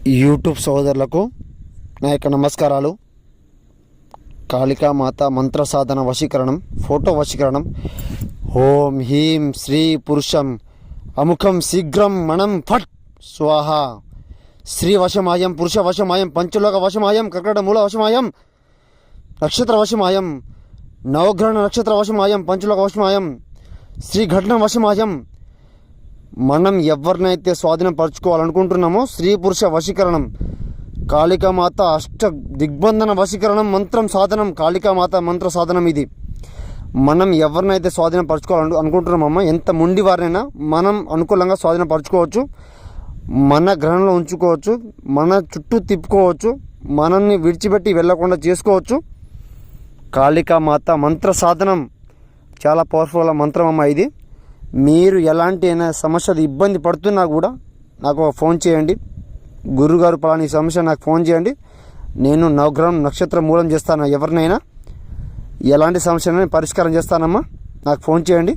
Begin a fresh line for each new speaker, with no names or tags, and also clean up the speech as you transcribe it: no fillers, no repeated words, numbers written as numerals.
YouTube సోదరులకు నా యొక్క నమస్కారాలు. కాళికామాత మంత్ర సాధన వశీకరణం, ఫోటో వశీకరణం. ఓం హ్రీం శ్రీ పురుషం అముఖం శీఘ్రం మనం ఫట్ స్వాహ. శ్రీ వశమాయం, పురుష వశమాయం, పంచలోక వశమాయం, కర్కట మూల వశమాయం, నక్షత్ర వశమాయం, నవగ్రహణ నక్షత్ర వశమాయం, పంచలోక వశమాయం, శ్రీ ఘటన వశమాయం. మనం ఎవరినైతే స్వాధీనం పరచుకోవాలనుకుంటున్నామో స్త్రీ పురుష వశీకరణం, కాళికామాత అష్ట దిగ్బంధన వశీకరణం మంత్రం సాధనం, కాళికామాత మంత్ర సాధనం ఇది. మనం ఎవరినైతే స్వాధీనం పరచుకోవాలని అనుకుంటున్నామో ఎంత మొండి వారినైనా మనం అనుకూలంగా స్వాధీనం పరచుకోవచ్చు, మన గ్రహంలో ఉంచుకోవచ్చు, మన చుట్టూ తిప్పుకోవచ్చు, మనల్ని విడిచిపెట్టి వెళ్ళకుండా చేసుకోవచ్చు. కాళికామాత మంత్ర సాధనం చాలా పవర్ఫుల్ మంత్రం అమ్మ ఇది. మీరు ఎలాంటి అయినా సమస్యలు ఇబ్బంది పడుతున్నా కూడా నాకు ఫోన్ చేయండి. గురుగారు పలాని సమస్య నాకు ఫోన్ చేయండి, నేను నవగ్రహం నక్షత్ర మూలం చేస్తాను. ఎవరినైనా ఎలాంటి సమస్యనైనా పరిష్కారం చేస్తానమ్మా, నాకు ఫోన్ చేయండి.